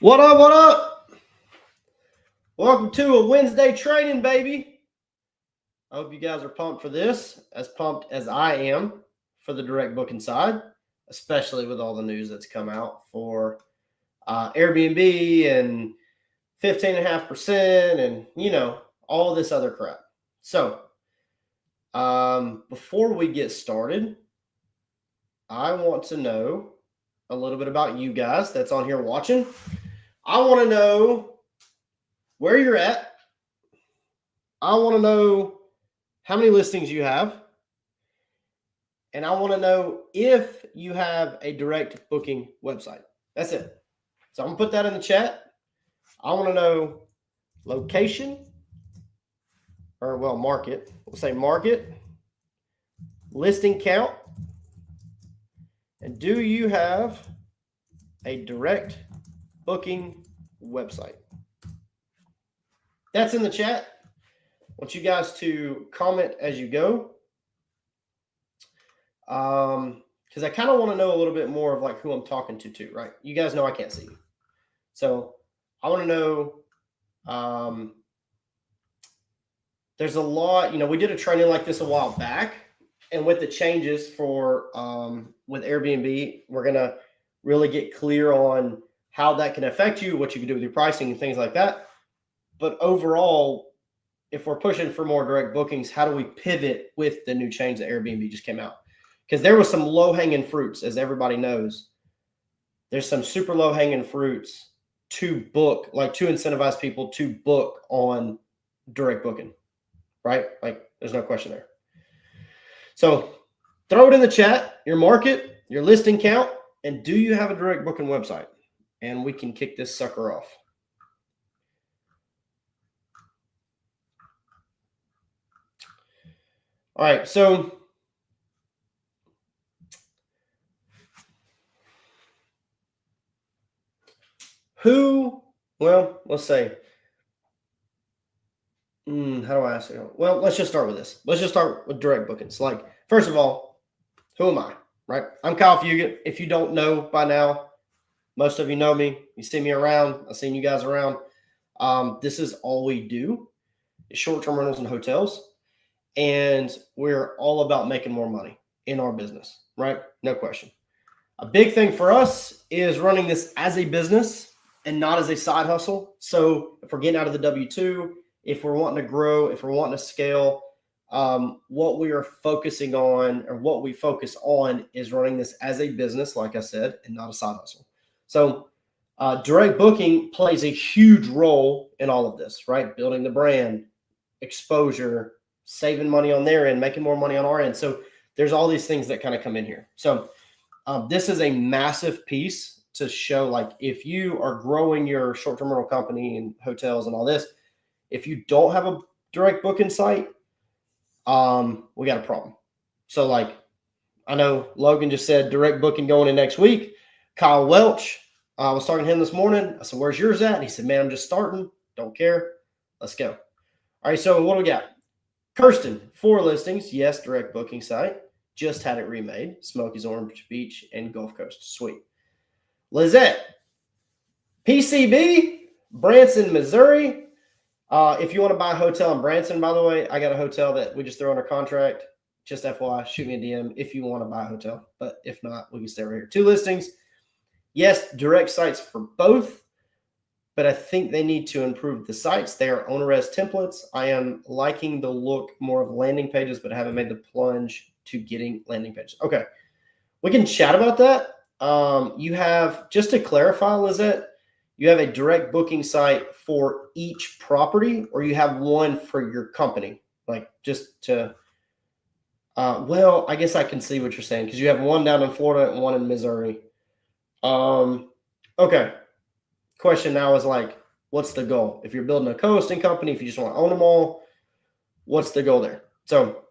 What up? What up? Welcome to a Wednesday training, baby. I hope you guys are pumped for this, as pumped as I am for the direct booking side, especially with all the news that's come out for Airbnb and 15.5% and, all this other crap. So, before we get started, I want to know a little bit about you guys that's on here watching. I want to know where you're at. I want to know how many listings you have. And I want to know if you have a direct booking website. That's it. So I'm going to put that in the chat. I want to know location, market. We'll say market, listing count, and do you have a direct booking website? That's in the chat. I want you guys to comment as you go. Because I kind of want to know a little bit more of like who I'm talking to too, right? You guys know I can't see you. So I want to know, there's a lot, we did a training like this a while back, and with the changes for, with Airbnb, we're going to really get clear on how that can affect you, what you can do with your pricing and things like that. But overall, if we're pushing for more direct bookings, how do we pivot with the new change that Airbnb just came out? Because there was some low-hanging fruits, as everybody knows. There's some super low-hanging fruits to book, like to incentivize people to book on direct booking, right? Like there's no question there. So throw it in the chat, your market, your listing count, and do you have a direct booking website? And we can kick this sucker off. All right, so let's say, how do I ask you? Well, let's just start with this. Let's just start with direct bookings. Like, first of all, who am I, right? I'm Kyle Fugit. If you don't know by now, most of you know me. You see me around. I've seen you guys around. This is all we do, is short-term rentals and hotels. And we're all about making more money in our business, right? No question. A big thing for us is running this as a business and not as a side hustle. So if we're getting out of the W-2, if we're wanting to grow, if we're wanting to scale, what we are focusing on, or what we focus on, is running this as a business, like I said, and not a side hustle. So direct booking plays a huge role in all of this, right? Building the brand, exposure, saving money on their end, making more money on our end. So there's all these things that kind of come in here. So this is a massive piece to show, like, if you are growing your short-term rental company and hotels and all this, if you don't have a direct booking site, we got a problem. So, like, I know Logan just said direct booking going in next week. Kyle Welch, I was talking to him this morning. I said, where's yours at? And he said, man, I'm just starting. Don't care. Let's go. All right, so what do we got? Kirsten, 4 listings. Yes, direct booking site. Just had it remade. Smokies, Orange Beach, and Gulf Coast. Sweet. Lizette, PCB, Branson, Missouri. If you want to buy a hotel in Branson, by the way, I got a hotel that we just threw under contract. Just FYI, shoot me a DM if you want to buy a hotel. But if not, we can stay right here. 2 listings. Yes, direct sites for both, but I think they need to improve the sites. They are owner-res templates. I am liking the look more of landing pages, but I haven't made the plunge to getting landing pages. Okay, we can chat about that. You have, just to clarify, Lizette, you have a direct booking site for each property, or you have one for your company? Like, just to, well, I guess I can see what you're saying, because you have one down in Florida and one in Missouri. Okay. Question now is, like, what's the goal? If you're building a co-hosting company, if you just want to own them all, what's the goal there? So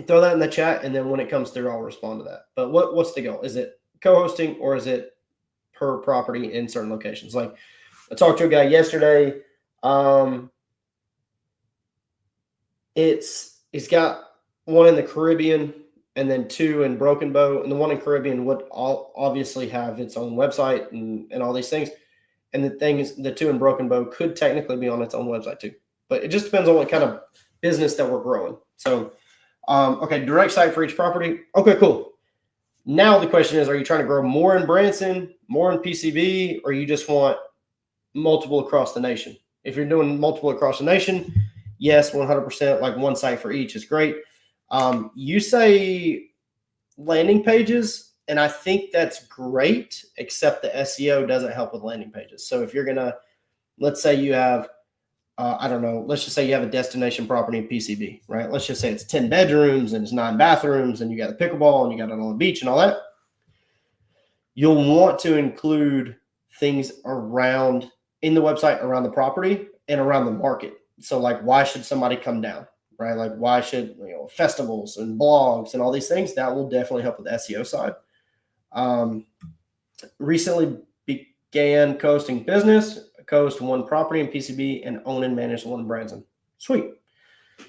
throw that in the chat, and then when it comes through, I'll respond to that. But what's the goal? Is it co-hosting, or is it per property in certain locations? Like, I talked to a guy yesterday. He's got one in the Caribbean and then 2 in Broken Bow, and the one in Caribbean would obviously have its own website and all these things. And the two in Broken Bow could technically be on its own website too. But it just depends on what kind of business that we're growing. So, okay, direct site for each property. Okay, cool. Now the question is, are you trying to grow more in Branson, more in PCB, or you just want multiple across the nation? If you're doing multiple across the nation, yes, 100%, like one site for each is great. You say landing pages, and I think that's great, except the SEO doesn't help with landing pages. So if you're going to, let's say you have, I don't know, let's just say you have a destination property in PCB, right? Let's just say it's 10 bedrooms and it's 9 bathrooms and you got a pickleball and you got it on the beach and all that. You'll want to include things around in the website, around the property and around the market. So like, why should somebody come down, right? Like why should, festivals and blogs and all these things, that will definitely help with the SEO side. Recently began co-hosting business, co-host one property in PCB and own and manage one in Branson. Sweet.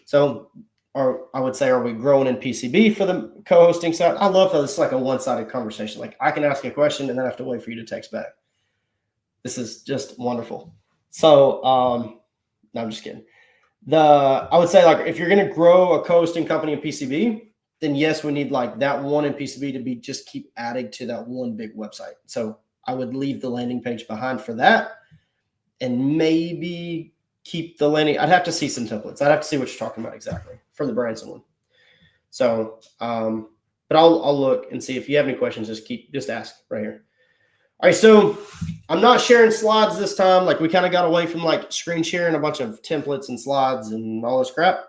So, I would say, are we growing in PCB for the co-hosting side? I love that it's like a one-sided conversation. Like I can ask a question and then I have to wait for you to text back. This is just wonderful. So, no, I'm just kidding. I would say like if you're going to grow a co-hosting company in PCB, then yes, we need like that one in PCB to be just keep adding to that one big website. So I would leave the landing page behind for that and maybe keep the landing. I'd have to see some templates. I'd have to see what you're talking about exactly for the Branson one. So, but I'll look and see if you have any questions. Just ask right here. All right. So I'm not sharing slides this time. Like we kind of got away from like screen sharing a bunch of templates and slides and all this crap.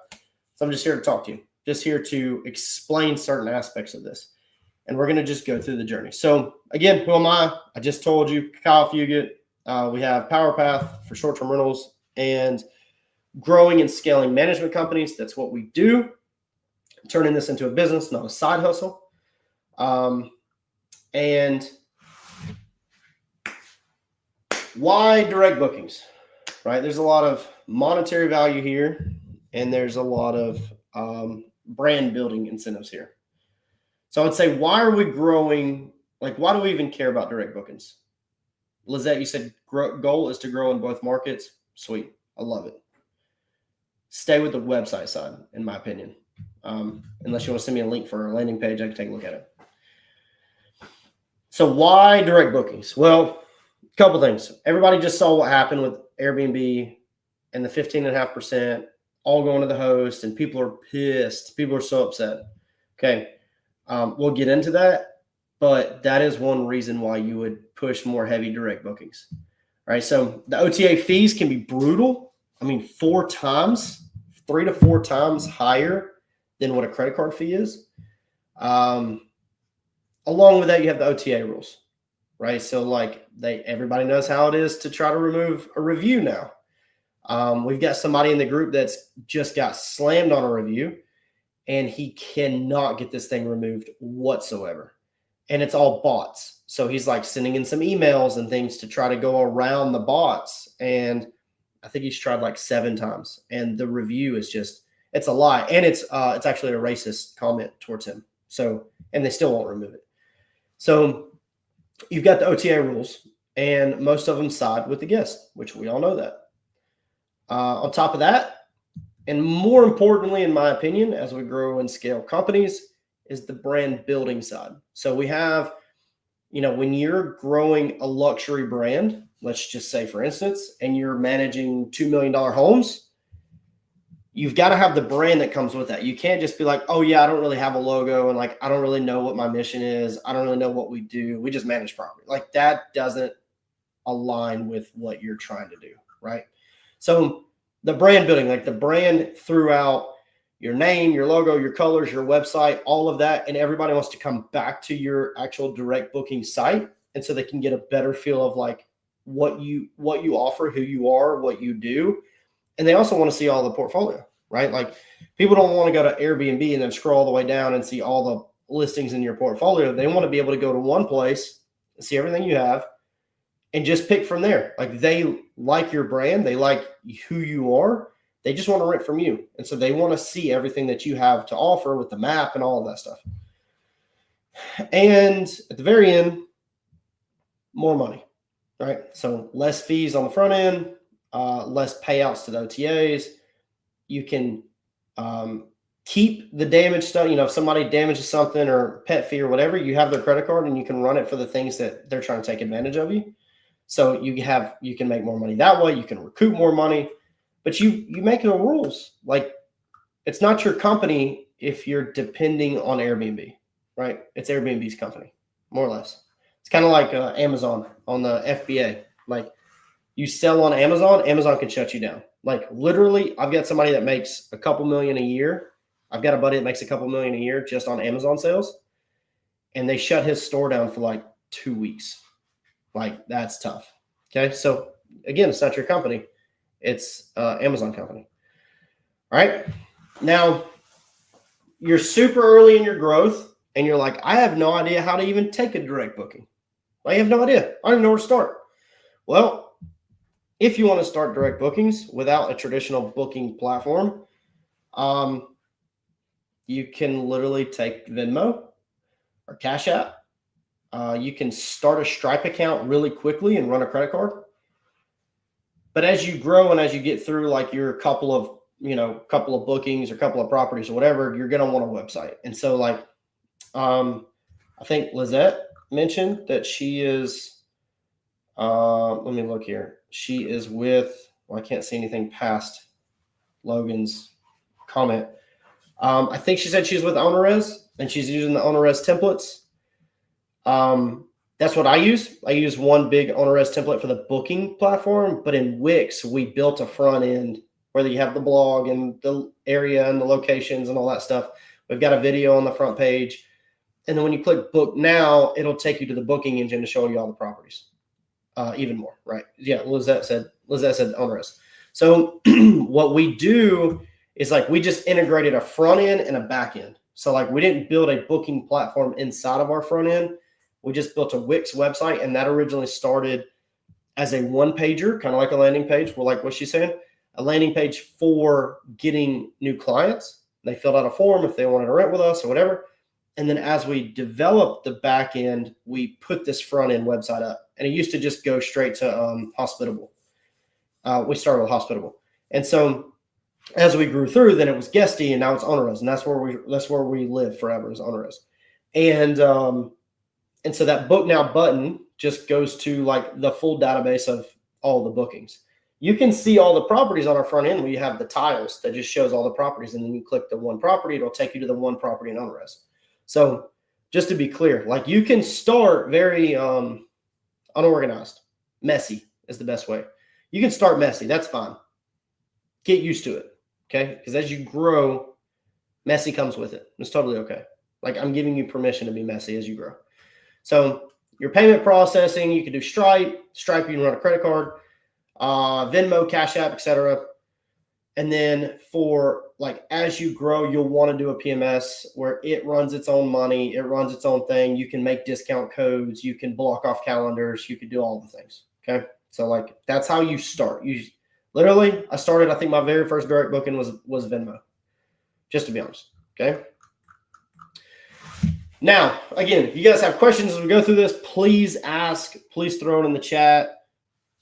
So I'm just here to talk to you. Just here to explain certain aspects of this. And we're going to just go through the journey. So again, who am I? I just told you, Kyle Fugit. We have PowerPath for short-term rentals and growing and scaling management companies. That's what we do. Turning this into a business, not a side hustle. And why direct bookings, right? There's a lot of monetary value here, and there's a lot of brand building incentives here. So I would say, why are we growing? Like, why do we even care about direct bookings? Lizette, you said goal is to grow in both markets. Sweet. I love it. Stay with the website side, in my opinion. Unless you want to send me a link for a landing page, I can take a look at it. So why direct bookings? Well, a couple things. Everybody just saw what happened with Airbnb and the 15.5% all going to the host, and people are pissed. People are so upset. Okay. We'll get into that, but that is one reason why you would push more heavy direct bookings. All right. So the OTA fees can be brutal. I mean, 3 to 4 times higher than what a credit card fee is. Along with that, you have the OTA rules, right? So like everybody knows how it is to try to remove a review now. We've got somebody in the group that's just got slammed on a review, and he cannot get this thing removed whatsoever. And it's all bots. So he's like sending in some emails and things to try to go around the bots. And I think he's tried like 7 times. And the review is just, it's a lie. And it's actually a racist comment towards him. So, and they still won't remove it. So you've got the OTA rules, and most of them side with the guest, which we all know that. On top of that, and more importantly, in my opinion, as we grow and scale companies, is the brand building side. So we have, when you're growing a luxury brand, let's just say, for instance, and you're managing $2 million homes, you've got to have the brand that comes with that. You can't just be like, oh yeah, I don't really have a logo, and like, I don't really know what my mission is. I don't really know what we do. We just manage property. Like that doesn't align with what you're trying to do, right? So the brand building, like the brand throughout your name, your logo, your colors, your website, all of that. And everybody wants to come back to your actual direct booking site. And so they can get a better feel of like what you offer, who you are, what you do. And they also want to see all the portfolio, right? Like people don't want to go to Airbnb and then scroll all the way down and see all the listings in your portfolio. They want to be able to go to one place and see everything you have and just pick from there. Like they like your brand. They like who you are. They just want to rent from you. And so they want to see everything that you have to offer with the map and all of that stuff. And at the very end, more money. right? So less fees on the front end, less payouts to the OTAs. You can keep the damage stuff. If somebody damages something or pet fee or whatever, you have their credit card and you can run it for the things that they're trying to take advantage of you. So you can make more money that way. You can recoup more money, but you make the rules. Like, it's not your company if you're depending on Airbnb, right? It's Airbnb's company, more or less. It's kind of like Amazon on the FBA. Like, you sell on Amazon, Amazon can shut you down. Like, literally, I've got somebody that makes a couple million a year. I've got a buddy that makes a couple million a year just on Amazon sales, and they shut his store down for like 2 weeks. Like, that's tough. Okay, so again, it's not your company. It's Amazon company. All right. Now, you're super early in your growth, and you're like, I have no idea how to even take a direct booking. I have no idea. I don't even know where to start. Well, if you want to start direct bookings without a traditional booking platform, you can literally take Venmo or Cash App. You can start a Stripe account really quickly and run a credit card. But as you grow and as you get through like your couple of bookings or couple of properties or whatever, you're going to want a website. And so like, I think Lizette mentioned that she is, let me look here. She is with, I can't see anything past Logan's comment. I think she said she's with Onerez and she's using the Onerez templates. That's what I use. I use one big Onerez template for the booking platform, but in Wix, we built a front end where you have the blog and the area and the locations and all that stuff. We've got a video on the front page. And then when you click book now, it'll take you to the booking engine to show you all the properties. Even more, right? Yeah, Lizette said Onerez. So what we do is like we just integrated a front end and a back end. So like we didn't build a booking platform inside of our front end. We just built a Wix website, and that originally started as a one-pager, kind of like a landing page. Well, like what she's saying, a landing page for getting new clients. They filled out a form if they wanted to rent with us or whatever. And then as we developed the back end, we put this front end website up. And it used to just go straight to Hospitable. We started with Hospitable. And so as we grew through, then it was Guesty, and now it's Onerez. And that's where we live forever, is Onerez. And so that book now button just goes to like the full database of all the bookings. You can see all the properties on our front end where you have the tiles that just shows all the properties. And then you click the one property, it'll take you to the one property in Onerez. So just to be clear, like you can start very unorganized. Messy is the best way. You can start messy. That's fine. Get used to it. Okay. Because as you grow, messy comes with it. It's totally okay. Like I'm giving you permission to be messy as you grow. So your payment processing, you can do Stripe. Stripe, you can run a credit card, Venmo, Cash App, etc. And then for like, as you grow, you'll want to do a PMS where it runs its own money. It runs its own thing. You can make discount codes. You can block off calendars. You can do all the things. Okay. So like, that's how you start. You literally, I think my very first direct booking was Venmo, just to be honest. Okay. Now, again, if you guys have questions as we go through this, please ask. Please throw it in the chat.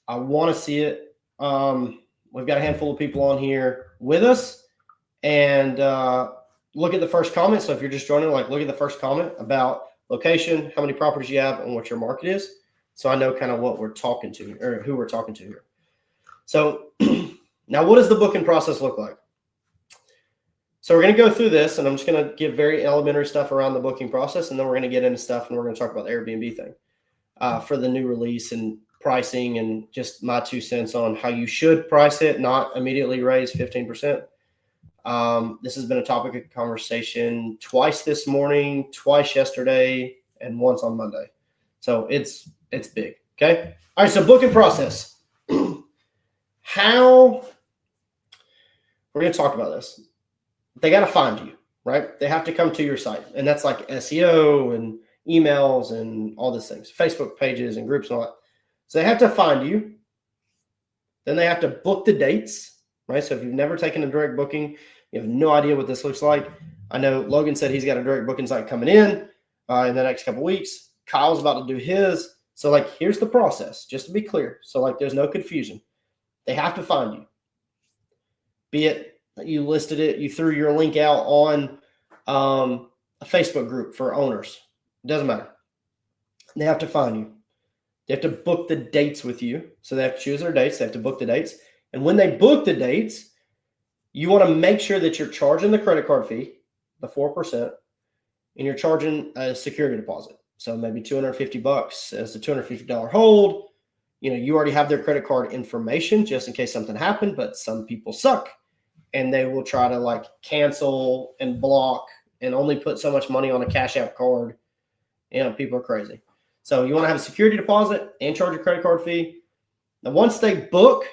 I want to see it. We've got a handful of people on here with us. And look at the first comment. So if you're just joining, like look at the first comment about location, how many properties you have, and what your market is. So I know kind of what we're talking to or who we're talking to here. So now what does the booking process look like? So we're going to go through this, and I'm just going to give very elementary stuff around the booking process, and then we're going to get into stuff, and we're going to talk about the Airbnb thing for the new release and pricing and just my 2 cents on how you should price it, not immediately raise 15%. This has been a topic of conversation twice this morning, twice yesterday, and once on Monday. So it's big, okay? All right, so booking process. How we're going to talk about this. They got to find you, right? They have to come to your site. And that's like SEO and emails and all these things, Facebook pages and groups and all that. So they have to find you. Then they have to book the dates, right? So if you've never taken a direct booking, you have no idea what this looks like. I know Logan said he's got a direct booking site coming in the next couple of weeks. Kyle's about to do his. So like, here's the process, just to be clear. So like, there's no confusion. They have to find you. Be it you listed it, you threw your link out on a Facebook group for owners. It doesn't matter. They have to find you. They have to book the dates with you. So they have to choose their dates. They have to book the dates. And when they book the dates, you want to make sure that you're charging the credit card fee, the 4%, and you're charging a security deposit. So maybe $250 as a $250 hold. You already have their credit card information just in case something happened, but some people suck and they will try to like cancel and block and only put so much money on a Cash App card. People are crazy. So you want to have a security deposit and charge a credit card fee. Now, once they book,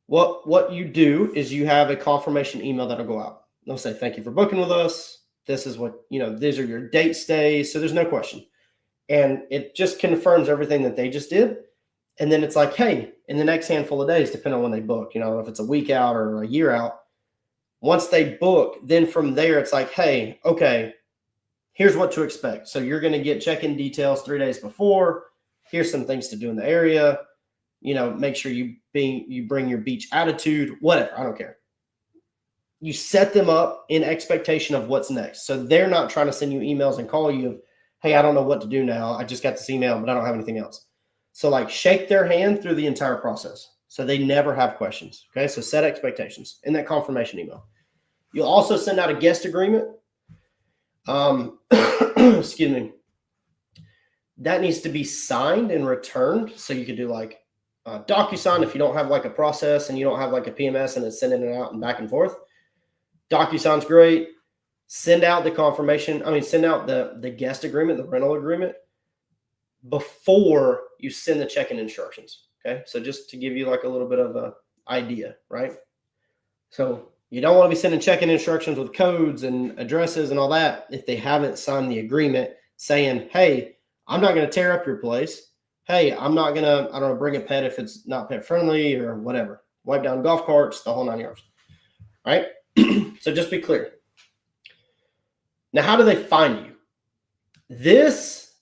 what you do is you have a confirmation email that'll go out. They'll say, thank you for booking with us. This is what, these are your date stays. So there's no question. And it just confirms everything that they just did. And then it's like, hey, in the next handful of days, depending on when they book, if it's a week out or a year out, once they book, then from there, it's like, hey, okay, here's what to expect. So you're going to get check-in details 3 days before. Here's some things to do in the area. Make sure you bring your beach attitude, whatever. I don't care. You set them up in expectation of what's next. So they're not trying to send you emails and call you of, hey, I don't know what to do now. I just got this email, but I don't have anything else. So like shake their hand through the entire process. So they never have questions. Okay. So set expectations in that confirmation email. You'll also send out a guest agreement. Excuse me. That needs to be signed and returned. So you could do like DocuSign if you don't have like a process and you don't have like a PMS and it's sending it out and back and forth. DocuSign's great. Send out the confirmation. Send out the guest agreement, the rental agreement before you send the check-in instructions. Okay. So just to give you like a little bit of an idea, right? So you don't want to be sending check-in instructions with codes and addresses and all that if they haven't signed the agreement saying, hey, I'm not going to tear up your place. Hey, I'm not going to, I don't know, bring a pet if it's not pet friendly or whatever. Wipe down golf carts, the whole 9 yards. Right? So just be clear. Now, how do they find you? This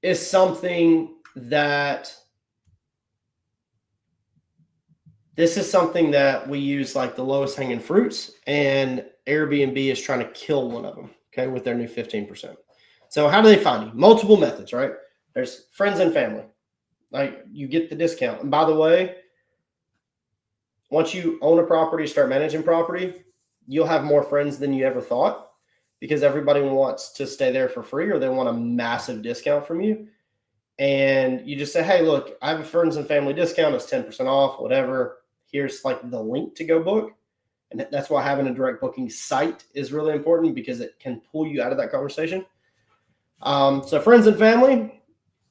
is something that we use like the lowest hanging fruits, and Airbnb is trying to kill one of them, okay, with their new 15%. So how do they find you? Multiple methods, right? There's friends and family. Like you get the discount. And by the way, once you own a property, start managing property, you'll have more friends than you ever thought because everybody wants to stay there for free or they want a massive discount from you. And you just say, hey, look, I have a friends and family discount. It's 10% off, whatever. Here's like the link to go book. And that's why having a direct booking site is really important because it can pull you out of that conversation. So friends and family,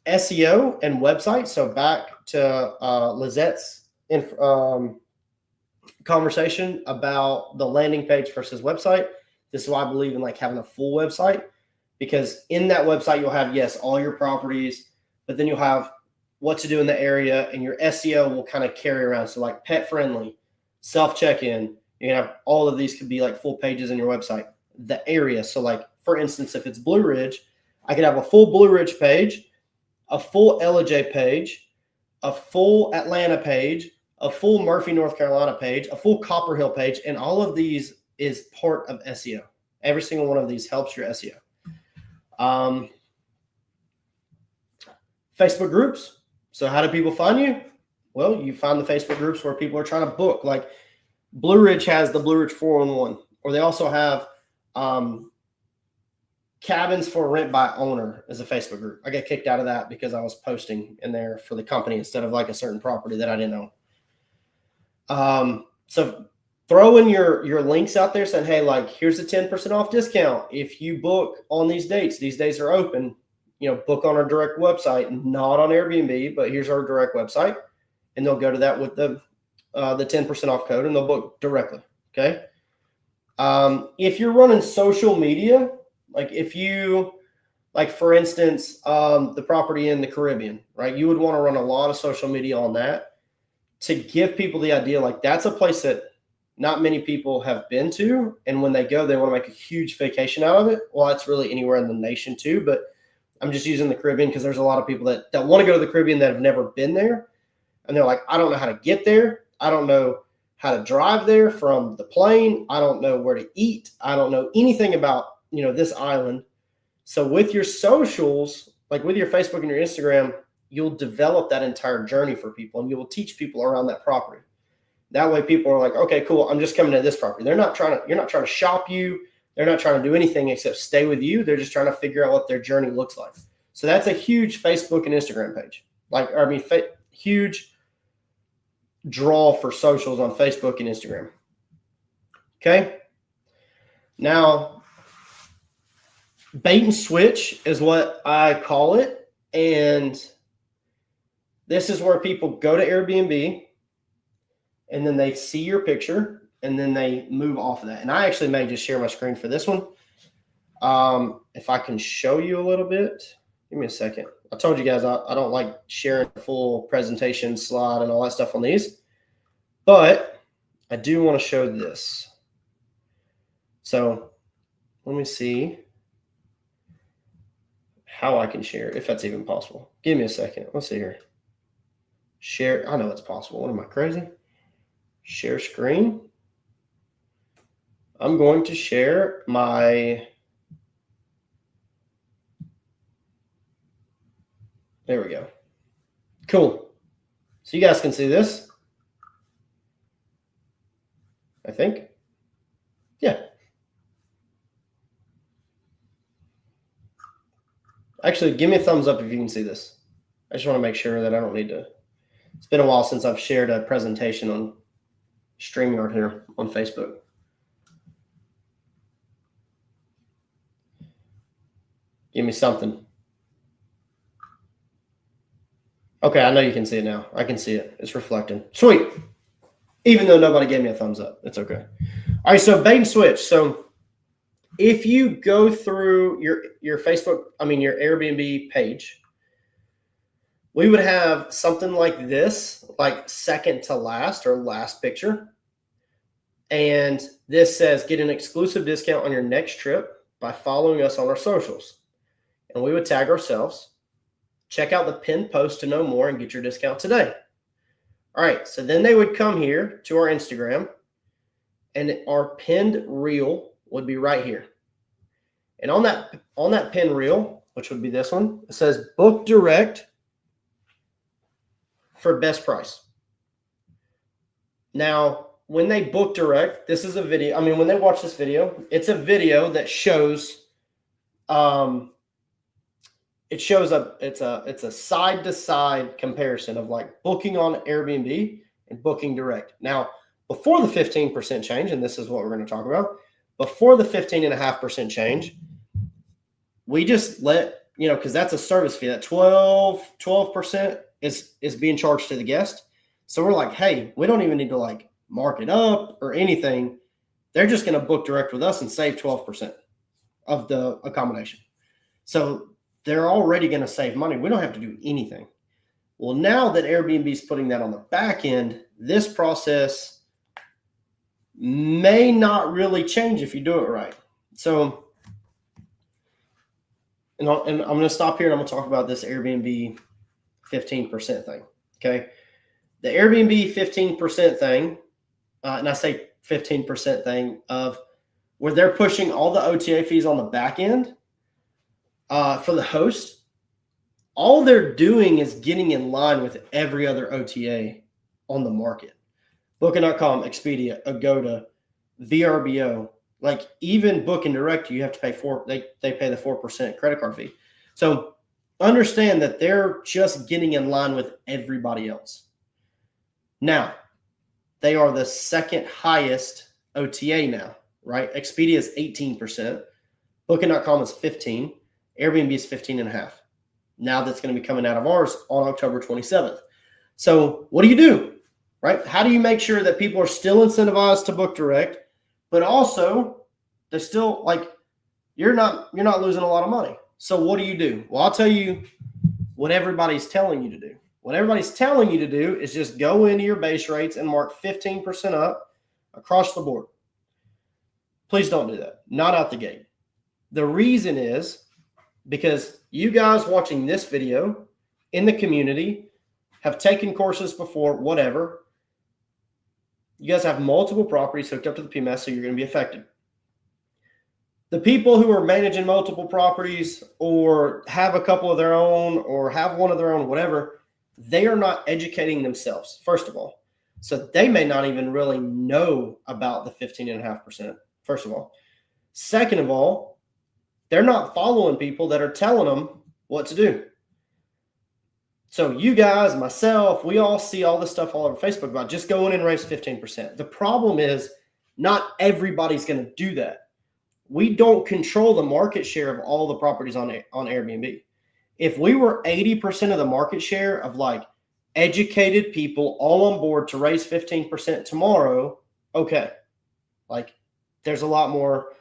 SEO and website. So back to Lizette's conversation about the landing page versus website. This is why I believe in like having a full website, because in that website, you'll have, yes, all your properties, but then you'll have what to do in the area and your SEO will kind of carry around. So like pet friendly, self check-in, you can have all of these could be like full pages in your website, the area. So like, for instance, if it's Blue Ridge, I could have a full Blue Ridge page, a full LJ page, a full Atlanta page, a full Murphy, North Carolina page, a full Copper Hill page, and all of these is part of SEO. Every single one of these helps your SEO. Facebook groups. So how do people find you? Well, you find the Facebook groups where people are trying to book. Like Blue Ridge has the Blue Ridge 411, or they also have cabins for rent by owner as a Facebook group. I got kicked out of that because I was posting in there for the company instead of like a certain property that I didn't own. So throw in your links out there saying, hey, like here's a 10% off discount. If you book on these days are open, book on our direct website, not on Airbnb, but here's our direct website. And they'll go to that with the 10% off code and they'll book directly. Okay. If you're running social media, like if you, like for instance, the property in the Caribbean, right? You would want to run a lot of social media on that to give people the idea, like that's a place that not many people have been to. And when they go, they want to make a huge vacation out of it. Well, it's really anywhere in the nation too, but I'm just using the Caribbean because there's a lot of people that want to go to the Caribbean that have never been there. And they're like, I don't know how to get there. I don't know how to drive there from the plane. I don't know where to eat. I don't know anything about, this island. So with your socials, like with your Facebook and your Instagram, you'll develop that entire journey for people, and you will teach people around that property. That way people are like, okay, cool, I'm just coming to this property. You're not trying to shop you. They're not trying to do anything except stay with you. They're just trying to figure out what their journey looks like. So that's a huge Facebook and Instagram page. Huge draw for socials on Facebook and Instagram. Okay. Now, bait and switch is what I call it. And this is where people go to Airbnb and then they see your picture and then they move off of that. And I actually may just share my screen for this one. If I can show you a little bit, give me a second. I told you guys I don't like sharing the full presentation slide and all that stuff on these, but I do want to show this. So let me see how I can share, if that's even possible. Give me a second. Let's see here. Share. I know it's possible. What am I, crazy? Share screen. I'm going to share my, there we go. Cool. So you guys can see this, I think. Yeah. Actually, give me a thumbs up if you can see this. I just want to make sure that I don't need to. It's been a while since I've shared a presentation on StreamYard here on Facebook. Give me something. Okay, I know you can see it now. I can see it. It's reflecting. Sweet. Even though nobody gave me a thumbs up, it's okay. All right, so bait and switch. So if you go through your Facebook, your Airbnb page, we would have something like this, like second to last or last picture. And this says, get an exclusive discount on your next trip by following us on our socials. And we would tag ourselves. Check out the pinned post to know more and get your discount today. All right, so then they would come here to our Instagram, and our pinned reel would be right here. And on that pinned reel, which would be this one, it says book direct for best price. Now, when they book direct, this is a video. When they watch this video, it's a video that shows it's a side-to-side comparison of like booking on Airbnb and booking direct. Now, before the 15% change, and this is what we're going to talk about, before the 15.5% change, we just let, because that's a service fee, that 12% is being charged to the guest. So we're like, hey, we don't even need to like mark it up or anything. They're just going to book direct with us and save 12% of the accommodation. So they're already going to save money. We don't have to do anything. Well, now that Airbnb is putting that on the back end, this process may not really change if you do it right. So, and I'm going to stop here and I'm going to talk about this Airbnb 15% thing. Okay. The Airbnb 15% thing, and I say 15% thing of where they're pushing all the OTA fees on the back end for the host, all they're doing is getting in line with every other OTA on the market. Booking.com, Expedia, Agoda, VRBO, like even Booking Direct, you have to pay they pay the 4% credit card fee. So understand that they're just getting in line with everybody else. Now, they are the second highest OTA now, right? Expedia is 18%, Booking.com is 15%, Airbnb is 15.5%. Now that's going to be coming out of ours on October 27th. So what do? Right? How do you make sure that people are still incentivized to book direct, but also they're still like, you're not losing a lot of money. So what do? Well, I'll tell you what everybody's telling you to do. What everybody's telling you to do is just go into your base rates and mark 15% up across the board. Please don't do that. Not out the gate. The reason is because you guys watching this video in the community have taken courses before, whatever. You guys have multiple properties hooked up to the PMS, so you're going to be affected. The people who are managing multiple properties or have a couple of their own or have one of their own, whatever, they are not educating themselves, first of all. So they may not even really know about the 15.5%, first of all. Second of all, they're not following people that are telling them what to do. So you guys, myself, we all see all this stuff all over Facebook about just go in and raise 15%. The problem is not everybody's going to do that. We don't control the market share of all the properties on Airbnb. If we were 80% of the market share of like educated people all on board to raise 15% tomorrow, okay. Like there's a lot more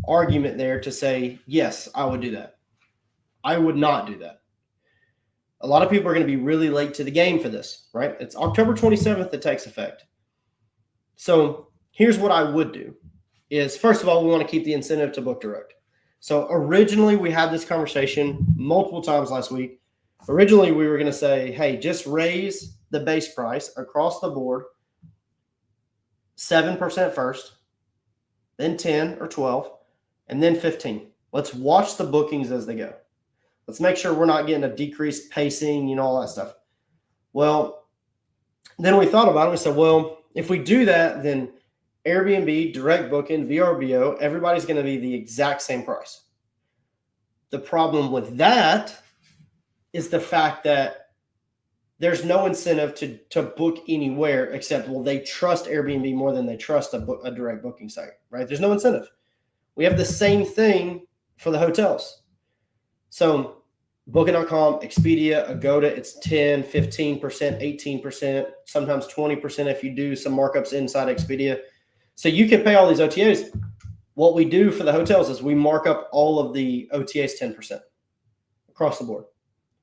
argument there to say, yes, I would do that. I would not do that. A lot of people are going to be really late to the game for this, right? It's October 27th that takes effect. So here's what I would do is, first of all, we want to keep the incentive to book direct. So originally we had this conversation multiple times last week. Originally we were going to say, hey, just raise the base price across the board 7% first, then 10 or 12, and then 15. Let's watch the bookings as they go. Let's make sure we're not getting a decreased pacing, all that stuff. Well, then we thought about it. We said, well, if we do that, then Airbnb, direct booking, VRBO, everybody's going to be the exact same price. The problem with that is the fact that there's no incentive to book anywhere except, well, they trust Airbnb more than they trust a direct booking site, right? There's no incentive. We have the same thing for the hotels. So Booking.com, Expedia, Agoda, it's 10, 15%, 18%, sometimes 20% if you do some markups inside Expedia. So you can pay all these OTAs. What we do for the hotels is we mark up all of the OTAs 10% across the board,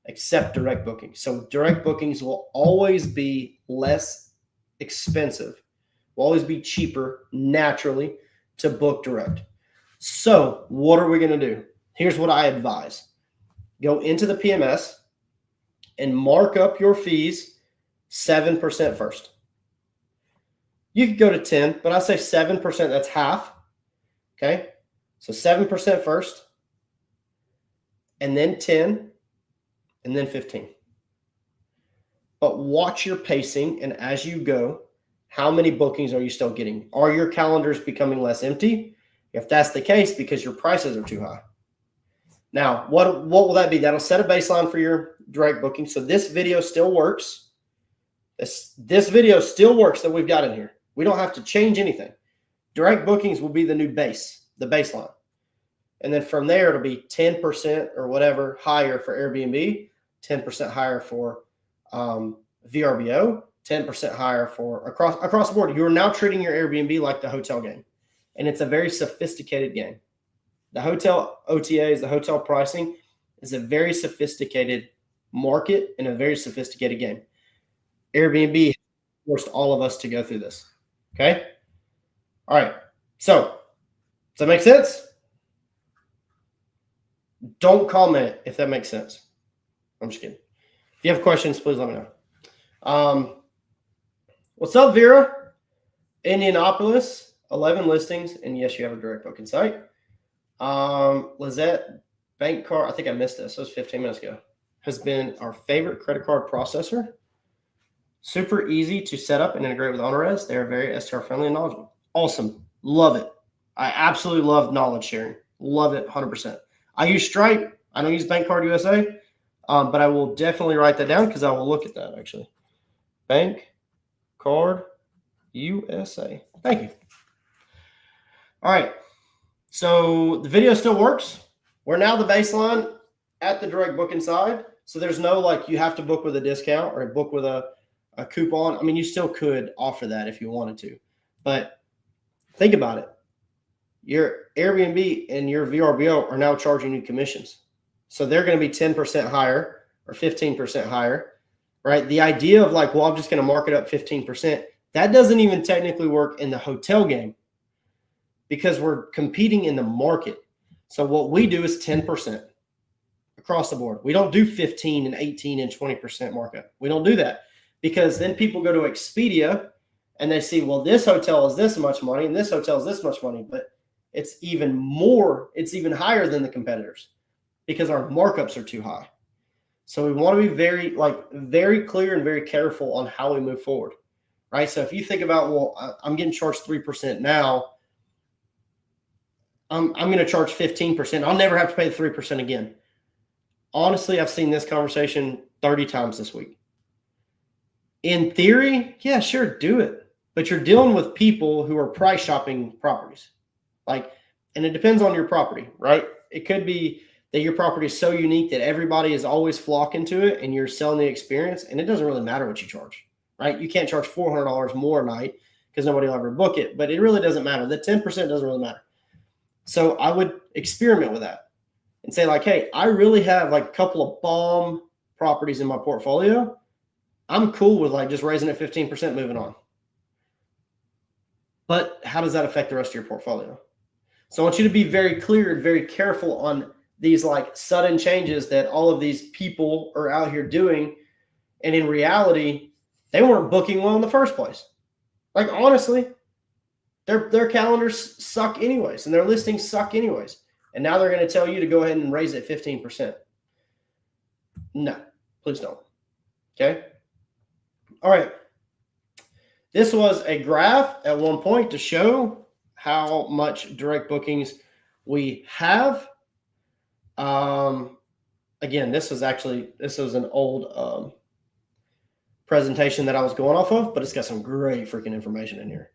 except direct bookings. So direct bookings will always be less expensive, will always be cheaper naturally to book direct. So what are we going to do? Here's what I advise. Go into the PMS and mark up your fees 7% first. You could go to 10, but I say 7%, that's half. Okay. So 7% first, and then 10, and then 15. But watch your pacing, and as you go, how many bookings are you still getting? Are your calendars becoming less empty? If that's the case, because your prices are too high. Now, what will that be? That'll set a baseline for your direct booking. So this video still works. This video still works that we've got in here. We don't have to change anything. Direct bookings will be the new base, the baseline. And then from there, it'll be 10% or whatever higher for Airbnb, 10% higher for VRBO, 10% higher for across the board. You are now treating your Airbnb like the hotel game. And it's a very sophisticated game. The hotel OTAs, the hotel pricing is a very sophisticated market and a very sophisticated game. Airbnb forced all of us to go through this. Okay. All right. So does that make sense? Don't comment if that makes sense. I'm just kidding. If you have questions, please let me know. What's up, Vera? Indianapolis, 11 listings. And yes, you have a direct booking site. Lizette, bank card, I think I missed this. It was 15 minutes ago. Has been our favorite credit card processor. Super easy to set up and integrate with OnRez. They are very STR friendly and knowledgeable. Awesome. Love it. I absolutely love knowledge sharing. Love it 100%. I use Stripe. I don't use Bank Card USA, but I will definitely write that down because I will look at that actually. Bank Card USA. Thank you. All right. So the video still works. We're now the baseline at the direct booking side. So there's no like you have to book with a discount or book with a coupon. I mean, you still could offer that if you wanted to, but think about it. Your Airbnb and your VRBO are now charging you commissions. So they're going to be 10% higher or 15% higher, right? The idea of like, well, I'm just going to mark it up 15%. That doesn't even technically work in the hotel game because we're competing in the market. So what we do is 10%. across the board. We don't do 15 and 18 and 20% markup. We don't do that because then people go to Expedia and they see, well, this hotel is this much money and this hotel is this much money, but it's even more, it's even higher than the competitors because our markups are too high. So we want to be very clear and very careful on how we move forward, right? So if you think about, well, I'm getting charged 3% now, I'm going to charge 15%. I'll never have to pay the 3% again. Honestly, I've seen this conversation 30 times this week. In theory, yeah, sure, do it. But you're dealing with people who are price shopping properties. And it depends on your property, right? It could be that your property is so unique that everybody is always flocking to it and you're selling the experience, and it doesn't really matter what you charge, right? You can't charge $400 more a night because nobody will ever book it, but it really doesn't matter. The 10% doesn't really matter. So I would experiment with that and say hey, I really have a couple of bomb properties in my portfolio. I'm cool with just raising it 15%, moving on. But how does that affect the rest of your portfolio? So I want you to be very clear and very careful on these sudden changes that all of these people are out here doing. And in reality, they weren't booking well in the first place. Honestly, their calendars suck anyways, and their listings suck anyways. And now they're going to tell you to go ahead and raise it 15%. No, please don't. Okay. All right. This was a graph at one point to show how much direct bookings we have. Again, this was an old presentation that I was going off of, but it's got some great freaking information in here.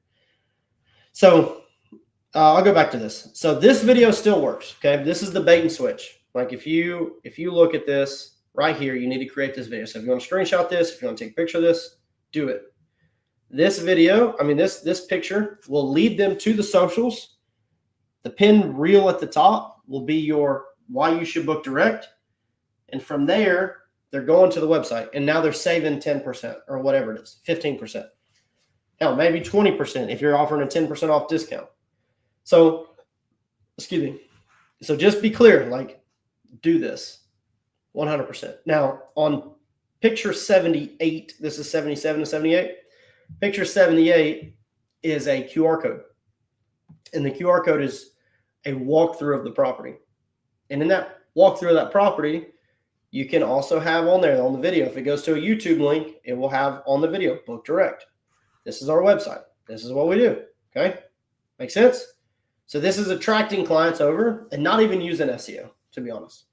So I'll go back to this. So this video still works. Okay. This is the bait and switch. If you look at this right here, you need to create this video. So if you want to screenshot this, if you want to take a picture of this, do it. This video, this picture will lead them to the socials. The pinned reel at the top will be your why you should book direct. And from there, they're going to the website. And now they're saving 10% or whatever it is, 15%. Hell, maybe 20% if you're offering a 10% off discount. So, excuse me. So just be clear, do this 100%. Now, on picture 78, this is 77 to 78. Picture 78 is a QR code. And the QR code is a walkthrough of the property. And in that walkthrough of that property, you can also have on there on the video. If it goes to a YouTube link, it will have on the video, book direct. This is our website. This is what we do. Okay. Make sense? So this is attracting clients over and not even using SEO, to be honest.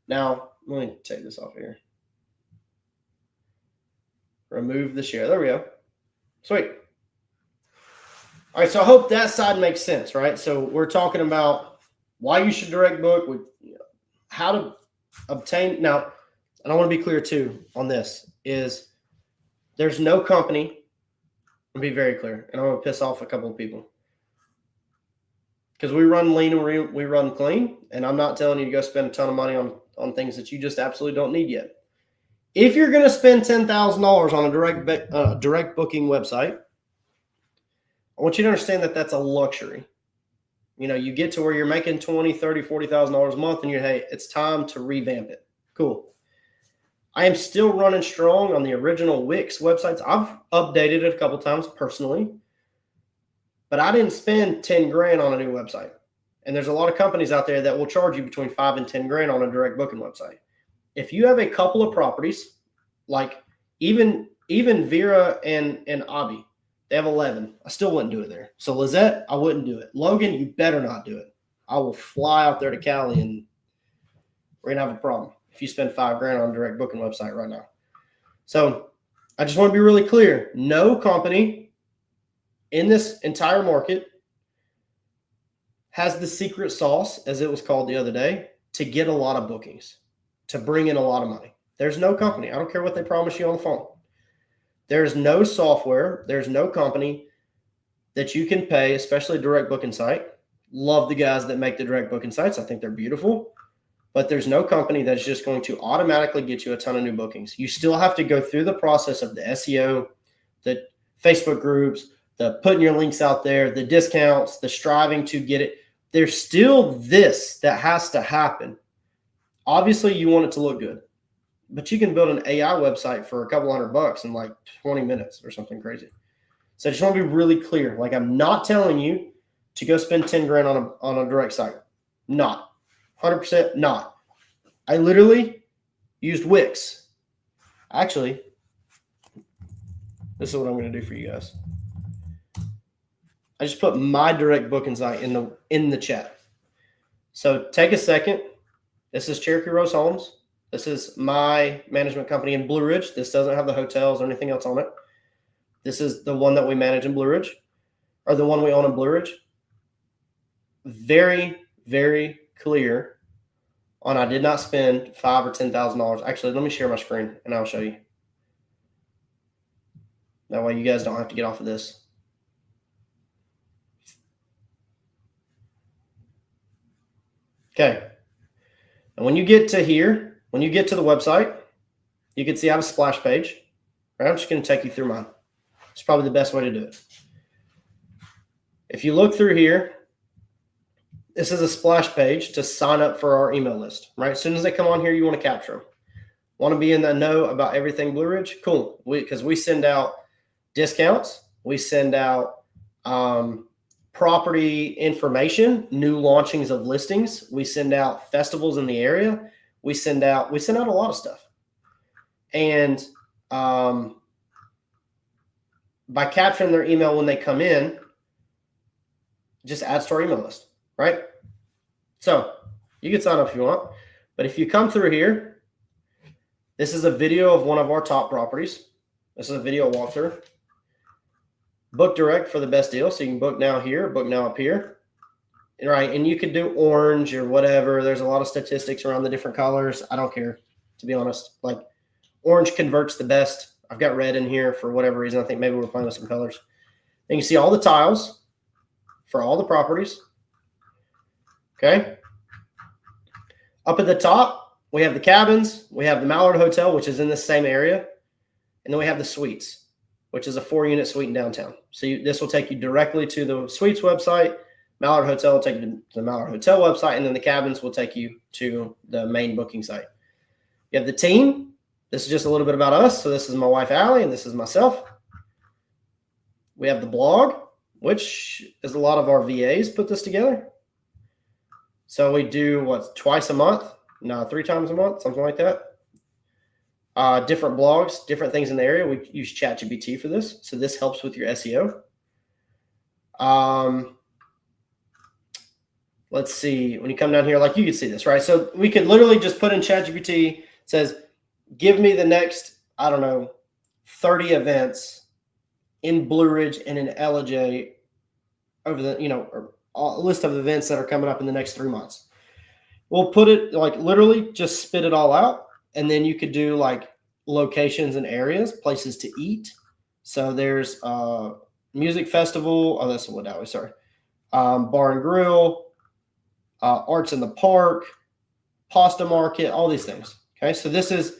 Now, let me take this off here. Remove the share. There we go. Sweet. All right. So I hope that side makes sense, right? So we're talking about why you should direct book, how to obtain. Now, and I want to be clear too on this is there's no company. I'll be very clear, and I'm going to piss off a couple of people because we run lean and we run clean, and I'm not telling you to go spend a ton of money on things that you just absolutely don't need yet. If you're going to spend $10,000 on a direct booking website, I want you to understand that that's a luxury. You get to where you're making $20,000, $30,000, $40,000 a month, and hey, it's time to revamp it. Cool. I am still running strong on the original Wix websites. I've updated it a couple times personally, but I didn't spend 10 grand on a new website. And there's a lot of companies out there that will charge you between 5 and 10 grand on a direct booking website. If you have a couple of properties, even Vera and Abby, they have 11. I still wouldn't do it there. So Lizette, I wouldn't do it. Logan, you better not do it. I will fly out there to Cali and we're going to have a problem if you spend 5 grand on a direct booking website right now. So I just want to be really clear. No company in this entire market has the secret sauce, as it was called the other day, to get a lot of bookings, to bring in a lot of money. There's no company. I don't care what they promise you on the phone. There's no software. There's no company that you can pay, especially a direct booking site. Love the guys that make the direct booking sites. I think they're beautiful. But there's no company that's just going to automatically get you a ton of new bookings. You still have to go through the process of the SEO, the Facebook groups, the putting your links out there, the discounts, the striving to get it. There's still this that has to happen. Obviously, you want it to look good, but you can build an AI website for a couple $100 in like 20 minutes or something crazy. So I just want to be really clear. Like, I'm not telling you to go spend 10 grand on a direct site. Not 100% not. I literally used Wix. Actually, this is what I'm going to do for you guys. I just put my direct booking site in the chat. So take a second. This is Cherokee Rose Homes. This is my management company in Blue Ridge. This doesn't have the hotels or anything else on it. This is the one that we manage in Blue Ridge, or the one we own in Blue Ridge. Very, very clear on I did not spend $5,000 or $10,000. Actually, let me share my screen and I'll show you. That way you guys don't have to get off of this. Okay. And when you get to here, when you get to the website, you can see I have a splash page. Right? I'm just going to take you through mine. It's probably the best way to do it. If you look through here, this is a splash page to sign up for our email list, right? As soon as they come on here, you want to capture them. Want to be in the know about everything Blue Ridge? Cool. Because we send out discounts. We send out property information, new launchings of listings. We send out festivals in the area. We send out a lot of stuff. And by capturing their email when they come in, just adds to our email list, right? So you can sign up if you want. But if you come through here, this is a video of one of our top properties. This is a video walkthrough. Book direct for the best deal. So you can book now here, book now up here. Right. And you could do orange or whatever. There's a lot of statistics around the different colors. I don't care, to be honest. Like, orange converts the best. I've got red in here for whatever reason. I think maybe we're playing with some colors. And you see all the tiles for all the properties. Okay. Up at the top, we have the cabins. We have the Mallard Hotel, which is in the same area. And then we have the suites, which is a 4-unit suite in downtown. So this will take you directly to the suites website. Mallard Hotel will take you to the Mallard Hotel website. And then the cabins will take you to the main booking site. You have the team. This is just a little bit about us. So this is my wife, Allie, and this is myself. We have the blog, which is a lot of our VAs put this together. So we do twice a month? No, 3 times a month, something like that. Different blogs, different things in the area. We use ChatGPT for this. So this helps with your SEO. Let's see. When you come down here, like, you can see this, right? So we could literally just put in ChatGPT. It says, give me the next, I don't know, 30 events in Blue Ridge and in LJ over the, or a list of events that are coming up in the next 3 months. We'll put it, like, literally just spit it all out. And then you could do like locations and areas, places to eat. So there's music festival. Oh, that's what that was. Sorry. Bar and grill, arts in the park, pasta market, all these things. Okay. So this is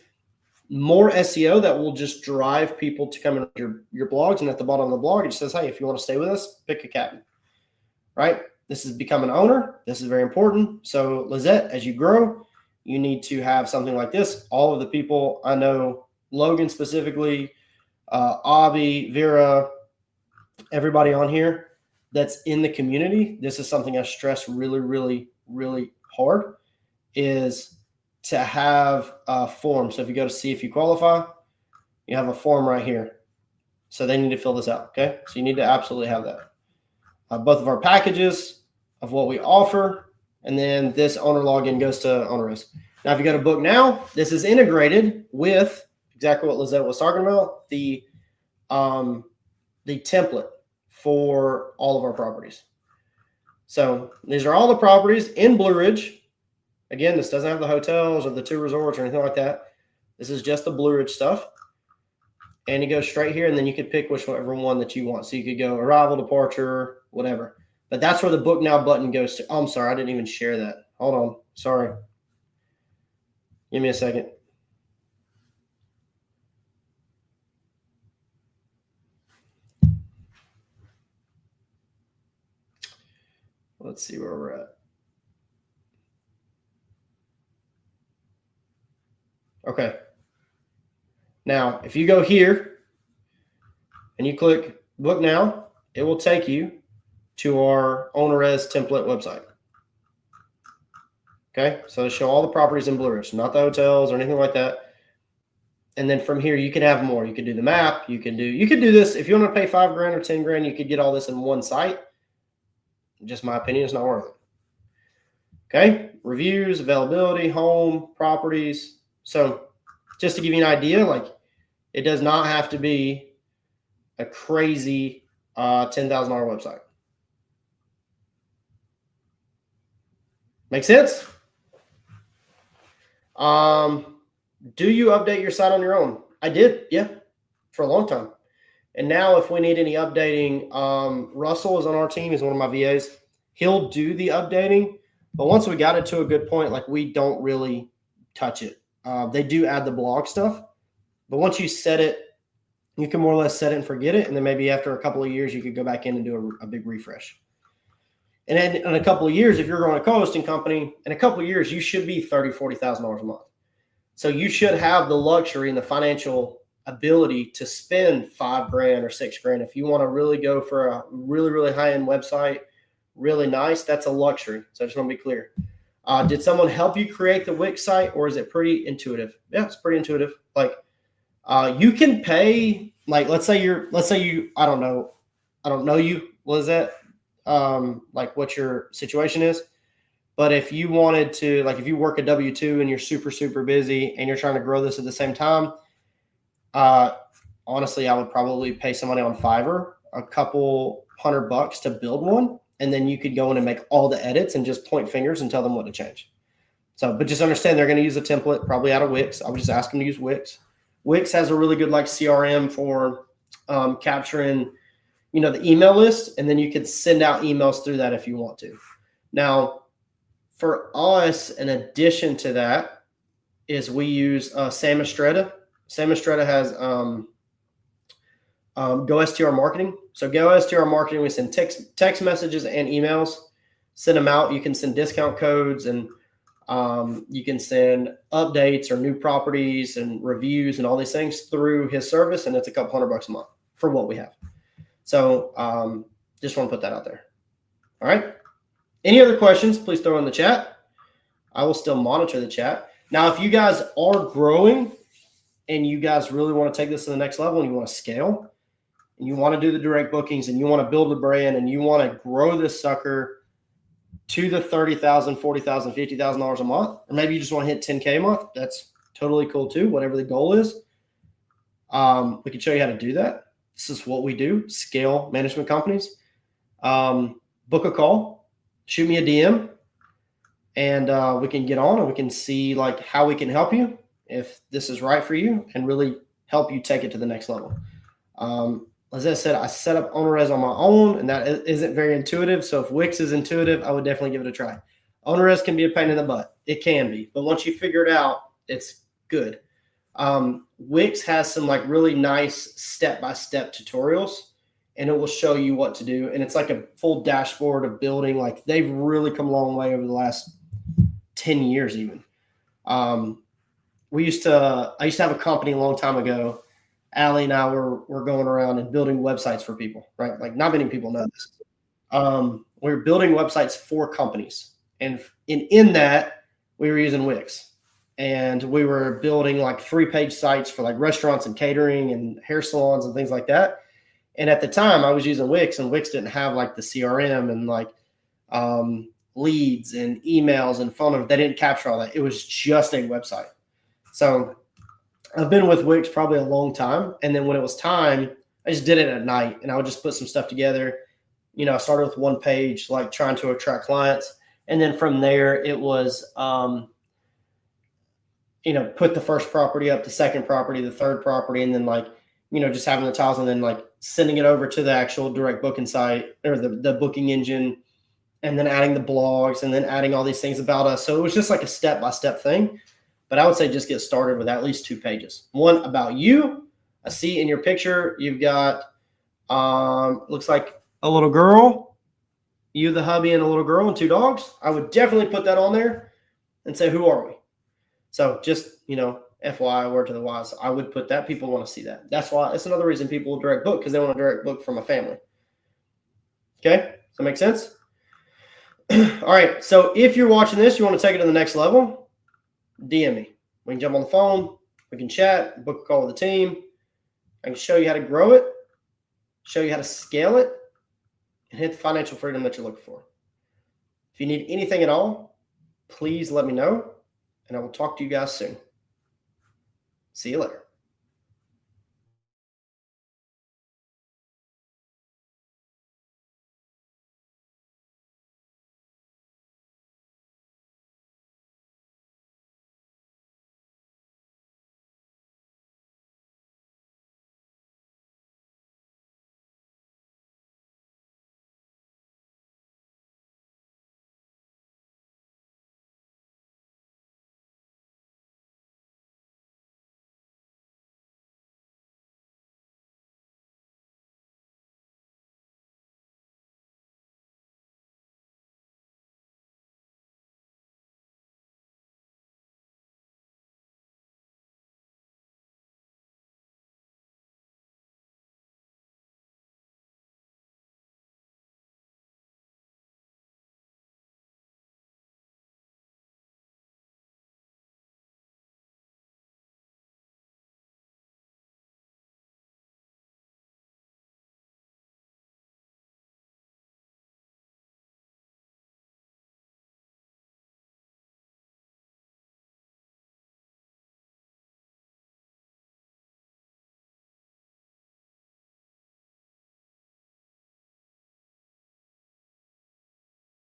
more SEO that will just drive people to come in your blogs. And at the bottom of the blog, it says, hey, if you want to stay with us, pick a cabin, right? This is become an owner. This is very important. So Lizette, as you grow, you need to have something like this. All of the people I know, Logan specifically, Avi, Vera, everybody on here that's in the community, this is something I stress really, really, really hard, is to have a form. So if you go to see if you qualify, you have a form right here. So they need to fill this out, okay? So you need to absolutely have that. Both of our packages of what we offer, and then this owner login goes to owners. Now, if you go to book now, this is integrated with exactly what Lizette was talking about, the template for all of our properties. So these are all the properties in Blue Ridge. Again, this doesn't have the hotels or the 2 resorts or anything like that. This is just the Blue Ridge stuff. And you go straight here, and then you can pick whichever one that you want. So you could go arrival, departure, whatever. But that's where the book now button goes to. Oh, I'm sorry. I didn't even share that. Hold on. Sorry. Give me a second. Let's see where we're at. Now, if you go here and you click book now, it will take you to our OwnerRez template website. Okay, so it'll show all the properties in Blue Ridge, not the hotels or anything like that. And then from here, you can have more. You can do the map. You can do this. If you want to pay $5 grand or 10 grand, you could get all this in one site. Just my opinion, it's not worth it. Okay, reviews, availability, home, properties. So just to give you an idea, like it does not have to be a crazy $10,000 website. Make sense? Do you update your site on your own? I did, yeah, for a long time. And now if we need any updating, Russell is on our team. He's one of my VAs. He'll do the updating. But once we got it to a good point, like we don't really touch it. They do add the blog stuff. But once you set it, you can more or less set it and forget it. And then maybe after a couple of years, you could go back in and do a big refresh. And then in a couple of years, if you're growing a co-hosting company, in a couple of years, you should be $30,000, $40,000 a month. So you should have the luxury and the financial ability to spend $5 grand or $6 grand. If you want to really go for a really, really high-end website, really nice, that's a luxury. So I just want to be clear. Did someone help you create the Wix site, or is it pretty intuitive? Yeah, it's pretty intuitive. Like you can pay, like let's say you, I don't know you. What is that? Like what your situation is. But if you wanted to, like if you work a W-2 and you're super, super busy and you're trying to grow this at the same time, honestly, I would probably pay somebody on Fiverr a couple $100 to build one. And then you could go in and make all the edits and just point fingers and tell them what to change. So, but just understand they're going to use a template probably out of Wix. I would just ask them to use Wix. Wix has a really good like CRM for capturing, the email list, and then you could send out emails through that if you want to. Now, for us, in addition to that, is we use Sam Estrada. Sam Estrada has Go STR Marketing. So Go STR Marketing, we send text messages and emails, send them out. You can send discount codes, and you can send updates or new properties and reviews and all these things through his service, and it's a couple $100 a month for what we have. So just want to put that out there. All right. Any other questions, please throw in the chat. I will still monitor the chat. Now, if you guys are growing and you guys really want to take this to the next level and you want to scale and you want to do the direct bookings and you want to build a brand and you want to grow this sucker to the $30,000, $40,000, $50,000 a month, or maybe you just want to hit 10K a month, that's totally cool too, whatever the goal is. We can show you how to do that. This is what we do, scale management companies. Book a call, shoot me a DM, and we can get on and we can see like how we can help you if this is right for you and really help you take it to the next level. As I said, I set up OwnerRez on my own, and that isn't very intuitive. So if Wix is intuitive, I would definitely give it a try. OwnerRez can be a pain in the butt. It can be, but once you figure it out, it's good. Wix has some like really nice step-by-step tutorials, and it will show you what to do. And it's like a full dashboard of building. Like they've really come a long way over the last 10 years even. I used to have a company a long time ago. Allie and I were going around and building websites for people, right? Like not many people know this. We were building websites for companies. And in that, we were using Wix. And we were building like 3-page sites for like restaurants and catering and hair salons and things like that. And at the time I was using Wix, and Wix didn't have like the CRM and like leads and emails and phone numbers. They didn't capture all that. It was just a website. So I've been with Wix probably a long time. And then when it was time, I just did it at night, and I would just put some stuff together. I started with 1 page, like trying to attract clients. And then from there it was, put the first property up, the second property, the third property, and then like, just having the tiles and then like sending it over to the actual direct booking site or the booking engine, and then adding the blogs and then adding all these things about us. So it was just like a step-by-step thing. But I would say just get started with at least 2 pages. One about you. I see in your picture, you've got, looks like a little girl, you, the hubby, and a little girl and 2 dogs. I would definitely put that on there and say, who are we? So just, FYI, word to the wise. I would put that. People want to see that. That's why it's another reason people will direct book, because they want a direct book from a family. Okay? Does that make sense? All right. So if you're watching this, you want to take it to the next level, DM me. We can jump on the phone. We can chat, book a call with the team. I can show you how to grow it, show you how to scale it, and hit the financial freedom that you're looking for. If you need anything at all, please let me know, and I will talk to you guys soon. See you later.